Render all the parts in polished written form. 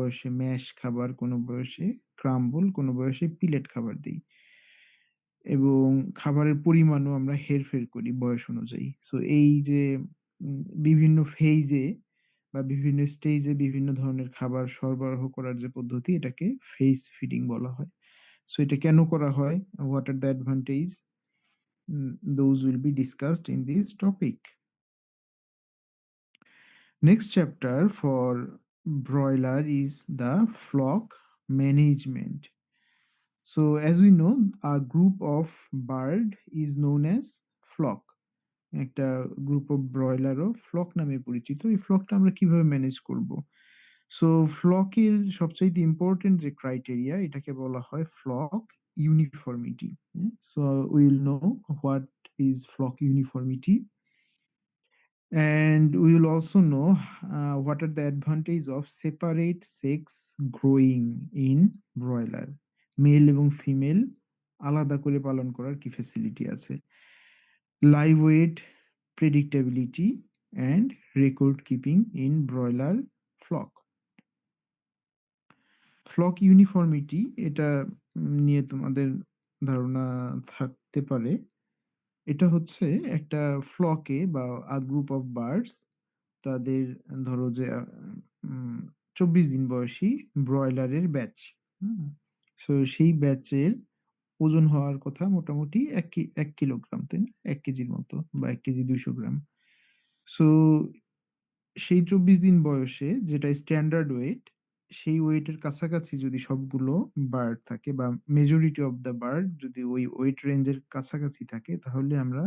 বয়সে ম্যাশ খাবার, কোনো বয়সে ক্রাম্বল, কোনো বয়সে পিলেট খাবার দেই। এবং খাবারের পরিমাণও আমরা হেরফের করি বয়স অনুযায়ী। সো এই যে বিভিন্ন ফেইজে বা বিভিন্ন স্টেজে বিভিন্ন ধরনের খাবার সরবরাহ করার যে পদ্ধতি, এটাকে ফেজ ফিডিং বলা হয়। সো এটা কেন করা হয়? What are the advantage? Those will be discussed in this topic. Next chapter for broiler is the flock management. So as we know, a group of bird is known as flock. একটা group of ব্রয়লারও flock নামে পরিচিত। এই ফ্লকটা আমরা কিভাবে manage করব? So ফ্লকের সবচাইতে important যে criteria, এটাকে বলা হয় flock uniformity. So will know what is flock uniformity, and we will also know what are the advantage of separate sex growing in broiler. Male এবং ফিমেল আলাদা করে পালন করার কি ফ্যাসিলিটি আছে, live weight, predictability and record keeping in broiler flock. Flock uniformity এটা নিয়ে তোমাদের ধারণা থাকতে পারে। এটা হচ্ছে একটা ফ্লকে বা আ গ্রুপ অফ বার্ডস, তাদের ধরো যে ২৪ দিন বয়সী ব্রয়লারের ব্যাচ। হুম? সো সেই ব্যাচের ওজন হওয়ার কথা মোটামুটি ১ কিলোগ্রাম, তাই না? ১ কেজির মতো বা ১ কেজি ২০০ গ্রাম। সো সেই ২৪ দিন বয়সে যেটা স্ট্যান্ডার্ড ওয়েট, সেই ওয়েটের কাছাকাছি যদি সবগুলো বার্ড থাকে বা মেজরিটি অফ দ্য বার্ড যদি ওই ওয়েট রেঞ্জের কাছাকাছি থাকে, তাহলে আমরা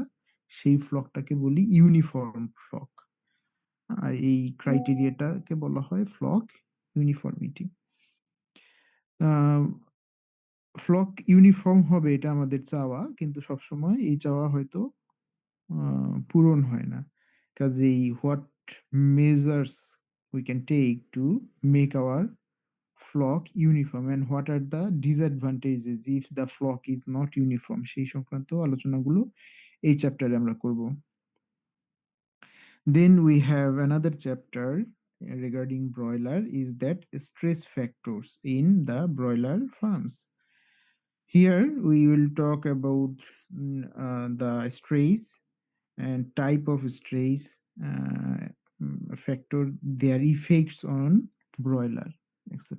সেই ফ্লকটাকে বলি ইউনিফর্ম ফ্লক। আর এই ক্রাইটেরিয়াটাকে বলা হয় ফ্লক ইউনিফর্মিটি। ফ্লক ইউনিফর্ম হবে এটা আমাদের চাওয়া, কিন্তু সবসময় এই চাওয়া হয়তো পূরণ হয় না। কাজেই what measures we can take to make our flock uniform and what are the disadvantages if the flock is not uniform, সেই সংক্রান্ত আলোচনাগুলো এই চ্যাপ্টারে আমরা করব। Then we have another chapter regarding broiler, is that stress factors in the broiler farms. Here we will talk about the stress and type of stress, factor, their effects on broiler, etc.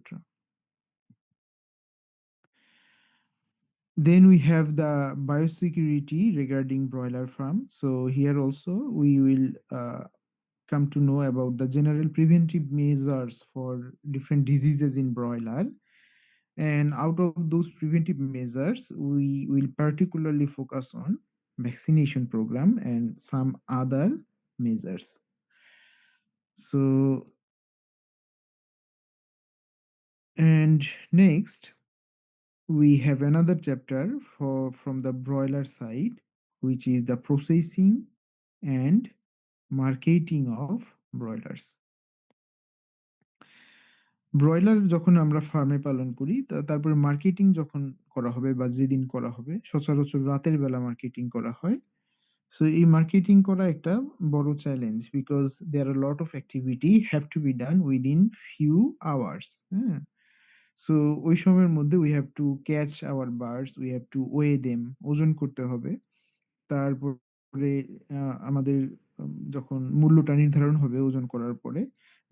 Then we have the biosecurity regarding broiler farm. So here also we will come to know about the general preventive measures for different diseases in broiler. And out of those preventive measures, we will particularly focus on vaccination program and some other measures. So, and next, we have another chapter from the broiler side, which is the processing and marketing of broilers. Broiler যখন আমরা ফার্মে পালন করি, তারপরে marketing যখন করা হবে বা যেদিন করা হবে, সচরাচর রাতের বেলা মার্কেটিং করা হয়। সো এই মার্কেটিং করা একটা বড় challenge, because there are lot of activity have to be done within few hours. হ্যাঁ, সো ওই সময়ের মধ্যে we have to catch our birds, we have to weigh them, ওজন করতে হবে। তারপরে আমাদের যখন মূল্যটা নির্ধারণ হবে ওজন করার পরে,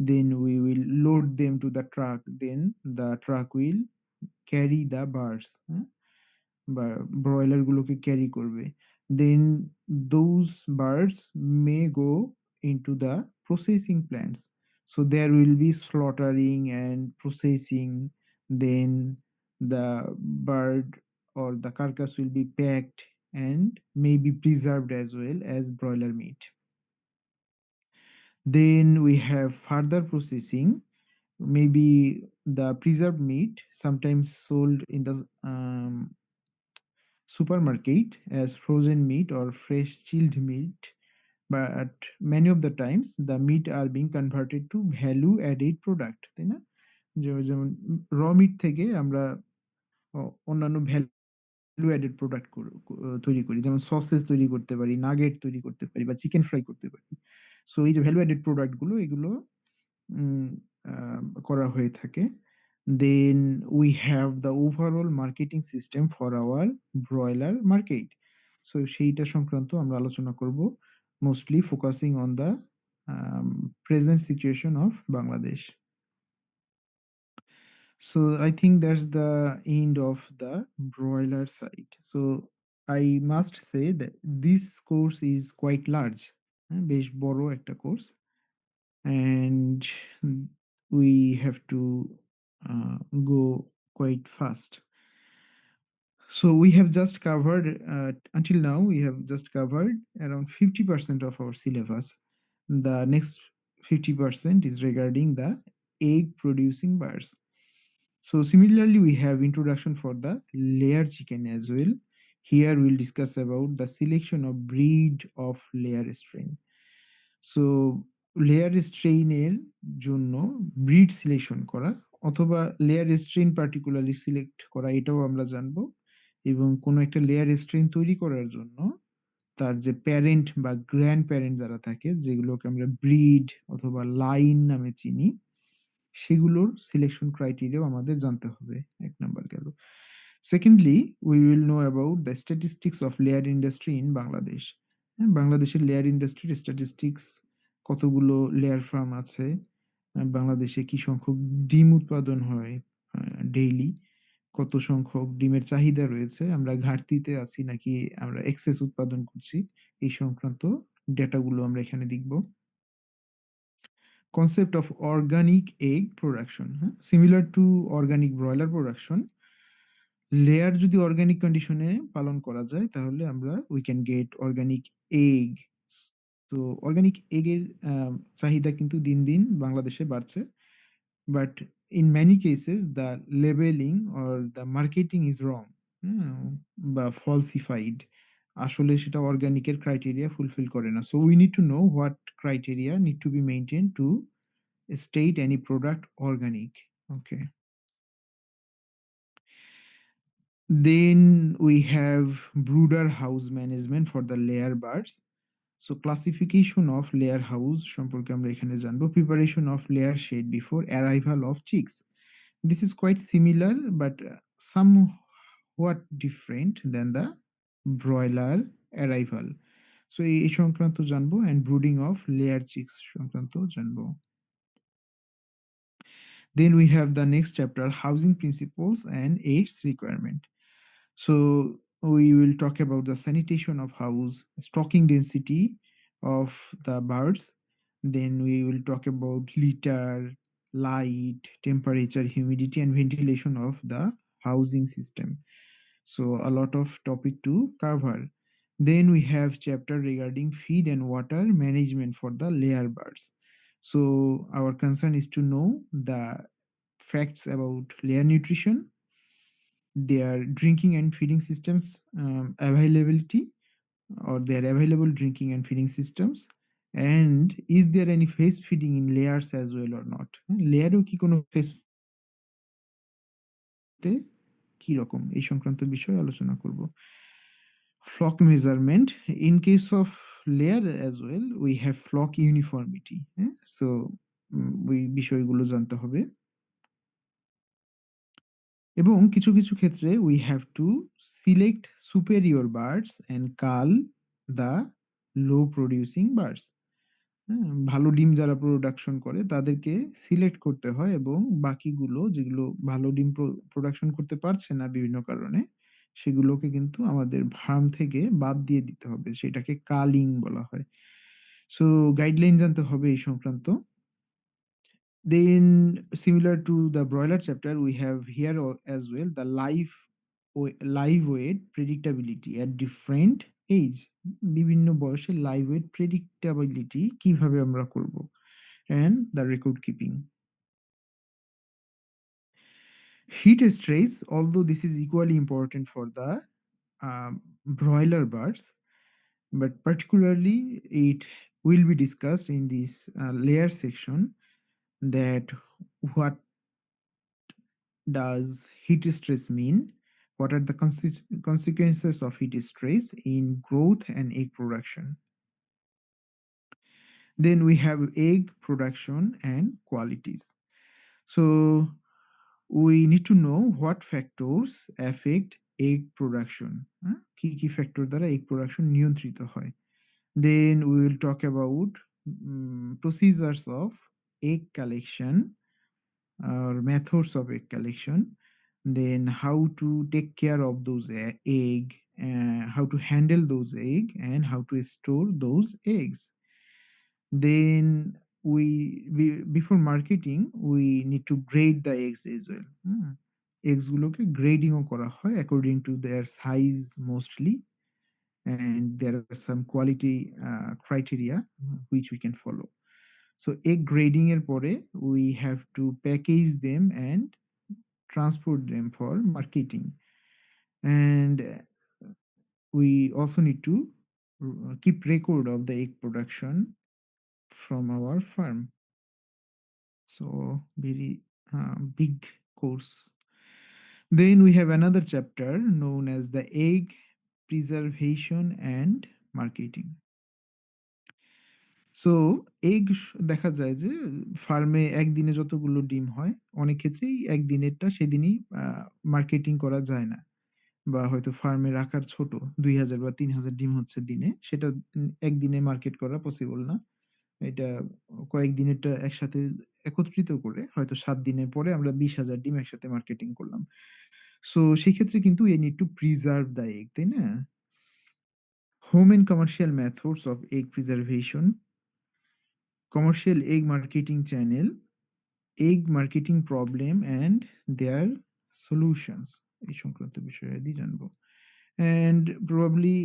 then we will load them to the truck, then the truck will carry the birds, হ্যাঁ? বা ব্রয়লার গুলোকে ক্যারি করবে। Then those birds may go into the processing plants. So there will be slaughtering and processing, then the bird or the carcass will be packed and may be preserved as well as broiler meat. Then we have further processing, maybe the preserved meat sometimes sold in the supermarket as frozen meat or fresh chilled meat, but many of the times the meat are being converted to value added product, তাই না? যেমন র meet থেকে আমরা অন্যান্য value added product তৈরি করি, যেমন সসেস তৈরি করতে পারি, নাগেট তৈরি করতে পারি বা চিকেন ফ্রাই করতে পারি। সো এই যে ভ্যালু অ্যাডেড প্রোডাক্ট গুলো, এগুলো করা হয়ে থাকে। Then we have the overall marketing system for our broiler market. So সেইটা সংক্রান্ত আমরা আলোচনা করব, mostly focusing on the present situation of Bangladesh. So I think that's the end of the broiler side. So I must say that this course is quite large, বেশ বড় একটা course, and we have to go quite fast. So we have just covered, until now, we have just covered around 50% of our syllabus. The next 50% is regarding the egg producing birds. So similarly, we have introduction for the layer chicken as well. Here we'll discuss about the selection of breed of layer strain. So layer স্ট্রেইনের জন্য breed selection করা অথবা layer strain particularly select করা, এটাও আমরা জানবো। এবং কোনো একটা লেয়ার স্ট্রেইন তৈরি করার জন্য তার যে প্যারেন্ট বা গ্র্যান্ড প্যারেন্ট যারা থাকে, যেগুলোকে আমরা ব্রিড অথবা লাইন নামে চিনি, সেগুলোর সিলেকশন ক্রাইটেরিয়াও আমাদের জানতে হবে। এক নাম্বার গেল। Secondly, we will know about the statistics of layer industry in Bangladesh. হ্যাঁ, বাংলাদেশের লেয়ার ইন্ডাস্ট্রির স্ট্যাটিস্টিক্স, কতগুলো লেয়ার ফার্ম আছে, বাংলাদেশে কি সংখ্যক ডিম উৎপাদন হয় ডেইলি, কত সংখ্যক ডিমের চাহিদা রয়েছে, আমরা ঘাটতিতে আছি নাকি আমরা এক্সেস উৎপাদন করছি, এই সংক্রান্ত ডেটাগুলো আমরা এখানে দেখব। Concept of organic egg production, similar to organic broiler production, layer যদি অর্গানিক কন্ডিশনে পালন করা যায় তাহলে আমরা we can get organic egg. তো অর্গানিক এগের চাহিদা কিন্তু দিন দিন বাংলাদেশে বাড়ছে, but in many cases the labelling or the marketing is wrong, বা ফলসিফাইড। আসলে সেটা অর্গানিকের ক্রাইটেরিয়া ফুলফিল করে না। So we need to know what criteria need to be maintain to state any product organic. Okay. Then we have brooder house management for the layer birds. So classification of layer house সম্পর্কে আমরা এখানে জানবো। Preparation of layer shed before arrival of chicks. This is quite similar but somewhat different than the broiler arrival. So এই সংক্রান্ত জানবো, and brooding of layer chicks সংক্রান্ত জানবো। Then we have the next chapter, housing principles and its requirement. So we will talk about the sanitation of house, stocking density of the birds. Then we will talk about litter, light, temperature, humidity, and ventilation of the housing system. So a lot of topic to cover. Then we have chapter regarding feed and water management for the layer birds. So our concern is to know the facts about layer nutrition, their drinking and feeding systems availability, or their available drinking and feeding systems, and is there any face feeding in layers as well or not, লেয়ারেও কি কোনো face কি রকম, এই সংক্রান্ত বিষয়ে আলোচনা করব। Flock measurement, in case of layer as well we have flock uniformity, হ্যাঁ, সো ওই বিষয়গুলো জানতে হবে। এবং কিছু কিছু ক্ষেত্রে we have to select superior birds and cull the low producing birds. হ্যাঁ, ভালো ডিম যারা প্রোডাকশন করে তাদেরকে সিলেক্ট করতে হয়, এবং বাকিগুলো যেগুলো ভালো ডিম প্রোডাকশন করতে পারছে না বিভিন্ন কারণে, সেগুলোকে কিন্তু আমাদের ফার্ম থেকে বাদ দিয়ে দিতে হবে, সেটাকে কালিং বলা হয়। সো গাইডলাইন জানতে হবে এই সংক্রান্ত। Then, similar to the broiler chapter, we have here as well the live weight predictability at different age. বিভিন্ন বয়সে লাইভ ওয়েট প্রেডিক্টেবিলিটি কিভাবে আমরা করব, and the record keeping. Heat stress, although this is equally important for the broiler birds, but particularly it will be discussed in this layer section, that what does heat stress mean? What are the consequences of heat stress in growth and egg production? Then we have egg production and qualities. So we need to know what factors affect egg production. কি factor দ্বারা egg production নিয়ন্ত্রিত হয়। Then we will talk about procedures of egg collection or methods of egg collection, then how to take care of those egg, how to handle those egg, and how to store those eggs. Then before marketing we need to grade the eggs as well. Eggs গুলোকে গ্রেডিংও করা হয় according to their size mostly, and there are some quality criteria which we can follow. So egg grading এর পরে we have to package them and transport them for marketing. And we also need to keep record of the egg production from our farm. So very big course. Then we have another chapter known as the egg preservation and marketing. So দেখা যায় যে ফার্মে একদিনে যতগুলো ডিম হয়, অনেক ক্ষেত্রেই একদিনেরটা সেদিনই মার্কেটিং করা যায় না। বা হয়তো ফার্মের আকার ছোট, ২,০০০ বা ৩,০০০ ডিম হচ্ছে দিনে। সেটা একদিনে মার্কেট করা পসিবল না। এটা কয়েকদিনেরটা একসাথে একত্রিত করে হয়তো ৭ দিনের পরে আমরা ২০,০০০ ডিম একসাথে মার্কেটিং করলাম। সো সেক্ষেত্রে কিন্তু you need to preserve the egg, তাই না? Home and commercial methods of egg preservation, commercial egg marketing channel, egg marketing problem and their solutions, এই সংক্রান্ত বিষয়াদি জানবো। And probably